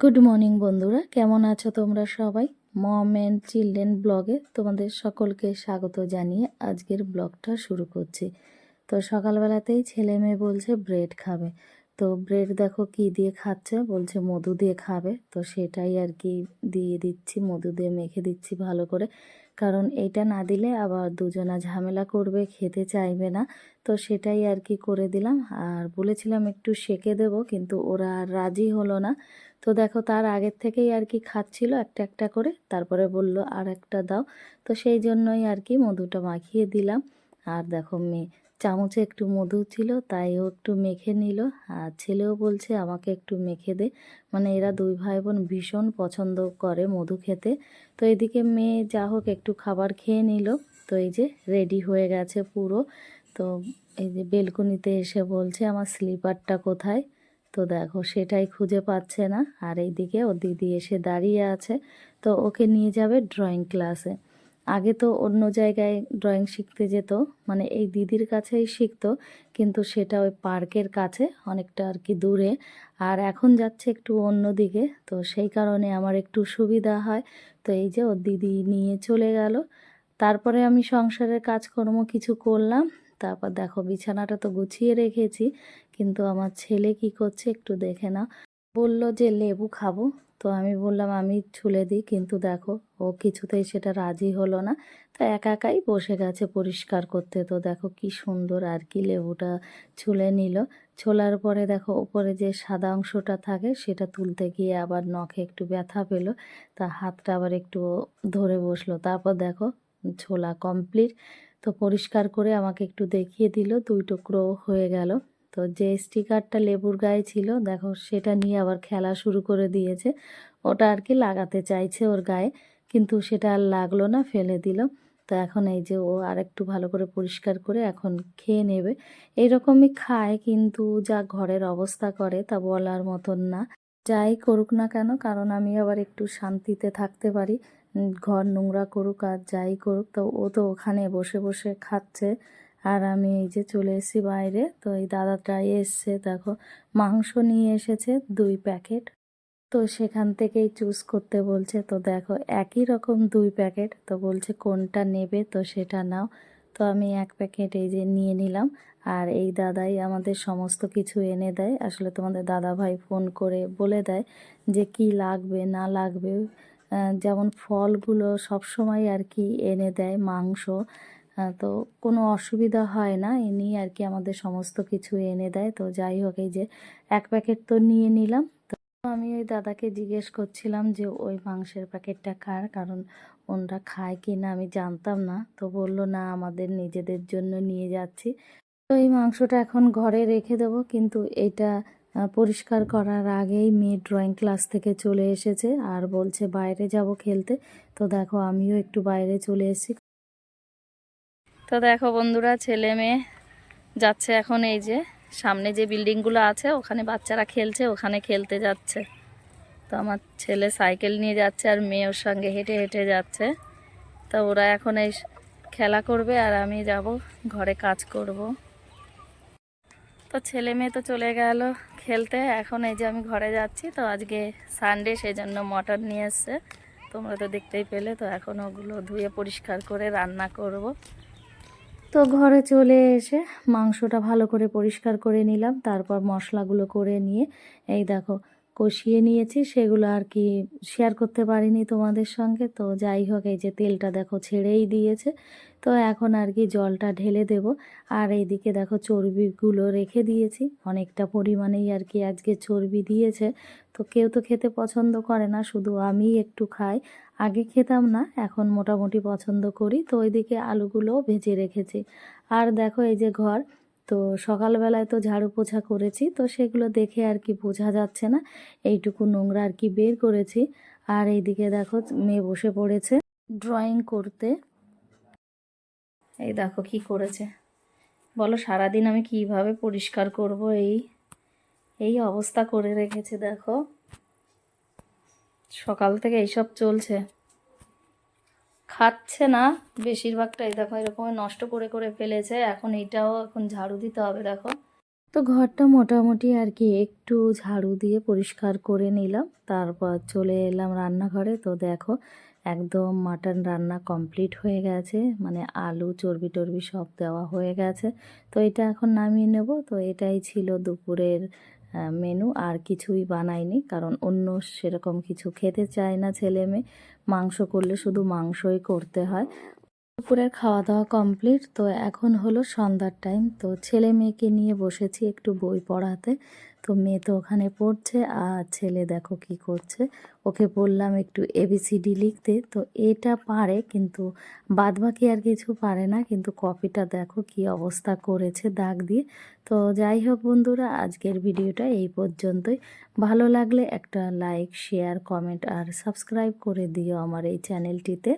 Good morning বন্ধুরা, কেমন আছো তোমরা সবাই? মম অ্যান্ড চিলড্রেন ব্লগে তোমাদের সকলকে স্বাগত জানিয়ে আজকের ব্লগটা শুরু করছি। তো সকালবেলাতেই ছেলে মেয়ে বলছে ব্রেড খাবে। তো ব্রেড দেখো কি দিয়ে খাচ্ছে, বলছে মধু দিয়ে খাবে। তো সেটাই আর কি দিয়ে দিচ্ছি, মধু দিয়ে মেখে দিচ্ছি ভালো করে, কারণ এইটা না দিলে আবার দুজনা ঝামেলা করবে, খেতে চাইবে না। তো সেটাই আর কি করে দিলাম। আর বলেছিলাম একটু সেঁকে দেবো, কিন্তু ওরা আর রাজি হলো না। তো দেখো তার আগের থেকেই আর কি খাচ্ছিল একটা একটা করে, তারপরে বলল আর একটা দাও। তো সেই জন্যই আর কি মধুটা মাখিয়ে দিলাম। আর দেখো মেয়ে চামচে একটু মধু ছিল, তাই ও একটু মেখে নিল। আর ছেলেও বলছে আমাকে একটু মেখে দে। মানে এরা দুই ভাই বোন ভীষণ পছন্দ করে মধু খেতে। তো এদিকে মেয়ে যা হোক একটু খাবার খেয়ে নিল। তো এই যে রেডি হয়ে গেছে পুরো। তো এই যে বেলকনিতে এসে বলছে আমার স্লিপারটা কোথায়। তো দেখো সেটাই খুঁজে পাচ্ছে না। আর এইদিকে ওর দিদি এসে দাঁড়িয়ে আছে। তো ওকে নিয়ে যাবে ড্রয়িং ক্লাসে। আগে তো অন্য জায়গায় ড্রয়িং শিখতে যেত, মানে এই দিদির কাছেই শিখতো, কিন্তু সেটা ওই পার্কের কাছে অনেকটা আর কি দূরে। আর এখন যাচ্ছে একটু অন্য দিকে, তো সেই কারণে আমার একটু সুবিধা হয়। তো এই যে ওর দিদি নিয়ে চলে গেল। তারপরে আমি সংসারের কাজকর্ম কিছু করলাম। তারপর দেখো বিছানাটা তো গুছিয়ে রেখেছি, কিন্তু আমার ছেলে কি করছে একটু দেখে না। বলল যে লেবু খাবো। তো আমি বললাম আমি ছুলে দিই, কিন্তু দেখো ও কিছুতেই সেটা রাজি হলো না। তো একা একাই বসে গেছে পরিষ্কার করতে। তো দেখো কি সুন্দর আর কি লেবুটা ছুলে নিল। ছোলার পরে দেখো উপরে যে সাদা অংশটা থাকে সেটা তুলতে গিয়ে আবার নখে একটু ব্যথা পেলো। তা হাতটা আবার একটু ধরে বসলো। তারপর দেখো ছোলা কমপ্লিট। তো পরিষ্কার করে আমাকে একটু দেখিয়ে দিল, 2 টুকরো হয়ে গেল। তো যে স্টিকারটা লেবুর গায়ে ছিল দেখো সেটা নিয়ে আবার খেলা শুরু করে দিয়েছে। ওটা আর কি লাগাতে চাইছে ওর গায়ে, কিন্তু সেটা আর লাগলো না, ফেলে দিল। তো এখন এই যে ও আর একটু ভালো করে পরিষ্কার করে এখন খেয়ে নেবে। এইরকমই খায়, কিন্তু যা ঘরের অবস্থা করে তা বলার মতন না। যাই করুক না কেন, কারণ আমি আবার একটু শান্তিতে থাকতে পারি। ঘর নোংরা করুক আর যাই করুক, তো ও তো ওখানে বসে বসে খাচ্ছে। আর আমি এই যে চলে এসেছি বাইরে। তো এই দাদাটাই এসছে, দেখো মাংস নিয়ে এসেছে 2 প্যাকেট। তো সেখান থেকেই চুজ করতে বলছে। তো দেখো একই রকম 2 প্যাকেট, তো বলছে কোনটা নেবে তো সেটা নাও। তো আমি 1 প্যাকেট এই যে নিয়ে নিলাম। আর এই দাদাই আমাদের সমস্ত কিছু এনে দেয়। আসলে তোমাদের দাদা ভাই ফোন করে বলে দেয় যে কি লাগবে না লাগবে। যেমন ফলগুলো সব সময় আর কি এনে দেয়, মাংস। তো কোনো অসুবিধা হয় না, এনি আর কি আমাদের সমস্ত কিছু এনে দেয়। তো যাই হোক এই যে 1 প্যাকেট তো নিয়ে নিলাম। আমি ওই দাদাকে জিজ্ঞেস করছিলাম যে ওই মাংসের প্যাকেটটা কার, কারণ ওনরা খায় কি না আমি জানতাম না। তো বলল না আমাদের নিজেদের জন্য নিয়ে যাচ্ছি। তো এই মাংসটা এখন ঘরে রেখে দেবো, কিন্তু এটা পরিষ্কার করার আগেই মেয়ে ড্রয়িং ক্লাস থেকে চলে এসেছে আর বলছে বাইরে যাব খেলতে। তো দেখো আমিও একটু বাইরে চলে এসেছি। তো দেখো বন্ধুরা, ছেলে মেয়ে যাচ্ছে এখন এই যে সামনে যে বিল্ডিংগুলো আছে ওখানে বাচ্চারা খেলছে, ওখানে খেলতে যাচ্ছে। তো আমার ছেলে সাইকেল নিয়ে যাচ্ছে আর মেয়ে ওর সঙ্গে হেঁটে হেঁটে যাচ্ছে। তো ওরা এখন এই খেলা করবে আর আমি যাব ঘরে কাজ করব। তো ছেলে মেয়ে তো চলে গেল খেলতে, এখন এই যে আমি ঘরে যাচ্ছি। তো আজকে সানডে, সেই জন্য মটন নিয়ে এসছে, তোমরা তো দেখতেই পেলে। তো এখন ওগুলো ধুয়ে পরিষ্কার করে রান্না করব। তো ঘরে চলে এসে মাংসটা ভালো করে পরিষ্কার করে নিলাম, তারপর মশলাগুলো করে নিয়ে এই দেখো কষিয়ে নিয়েছি। সেগুলো আর কি শেয়ার করতে পারিনি তোমাদের সঙ্গে। তো যাই হোক এই যে তেলটা দেখো ছেড়েই দিয়েছে। তো এখন আর কি জলটা ঢেলে দেব। আর এইদিকে দেখো চর্বিগুলো রেখে দিয়েছি, অনেকটা পরিমাণেই আর কি আজকে চর্বি দিয়েছে। তো কেউ তো খেতে পছন্দ করে না, শুধু আমি একটু খাই। আগে খেতাম না, এখন মোটামুটি পছন্দ করি। তো ওইদিকে আলুগুলোও ভেজে রেখেছি। আর দেখো এই যে ঘর, তো সকালবেলায় তো ঝাড়ু পোছা করেছি, তো সেগুলো দেখে আর কি বোঝা যাচ্ছে না, এইটুকু নোংরা আর কি বের করেছি। আর এইদিকে দেখো মেয়ে বসে পড়েছে ড্রয়িং করতে। এই দেখো কি করেছে, বলো সারাদিন আমি কিভাবে পরিষ্কার করব, এই এই অবস্থা করে রেখেছে দেখো। সকাল থেকে এইসব চলছে, খাচ্ছে না বেশিরভাগটা। এই দেখো এরকম নষ্ট করে করে ফেলেছে। এখন এইটাও এখন ঝাড়ু দিতে হবে দেখো। তো ঘরটা মোটামুটি আর কি একটু ঝাড়ু দিয়ে পরিষ্কার করে নিলাম, তারপর চলে এলাম রান্নাঘরে। তো দেখো একদম মাটন রান্না কমপ্লিট হয়ে গেছে, মানে আলু চর্বি টর্বি সব দেওয়া হয়ে গেছে। তো এটা এখন নামিয়ে নেব। তো এটাই ছিল দুপুরের মেনু, আর কিছুই বানাইনি, কারণ অন্য সেরকম কিছু খেতে চায় না ছেলে মেয়ে। মাংস করলে শুধু মাংসই করতে হয়। দুপুরের খাওয়া দাওয়া কমপ্লিট। তো এখন হলো সন্ধ্যার টাইম। তো ছেলে মেয়েকে নিয়ে বসেছি একটু বই পড়াতে। তো মেয়ে তো ওখানে পড়ছে, আর ছেলে দেখো কি করছে। ওকে বললাম একটু এবিসিডি লিখতে, তো এটা পারে, কিন্তু বাদবাকি আর কিছু পারে না। কিন্তু কপিটা দেখো কি অবস্থা করেছে দাগ দিয়ে। তো যাই হোক বন্ধুরা, আজকের ভিডিওটা এই পর্যন্তই। ভালো লাগলে একটা লাইক, শেয়ার, কমেন্ট আর সাবস্ক্রাইব করে দিও আমার এই চ্যানেলটিতে।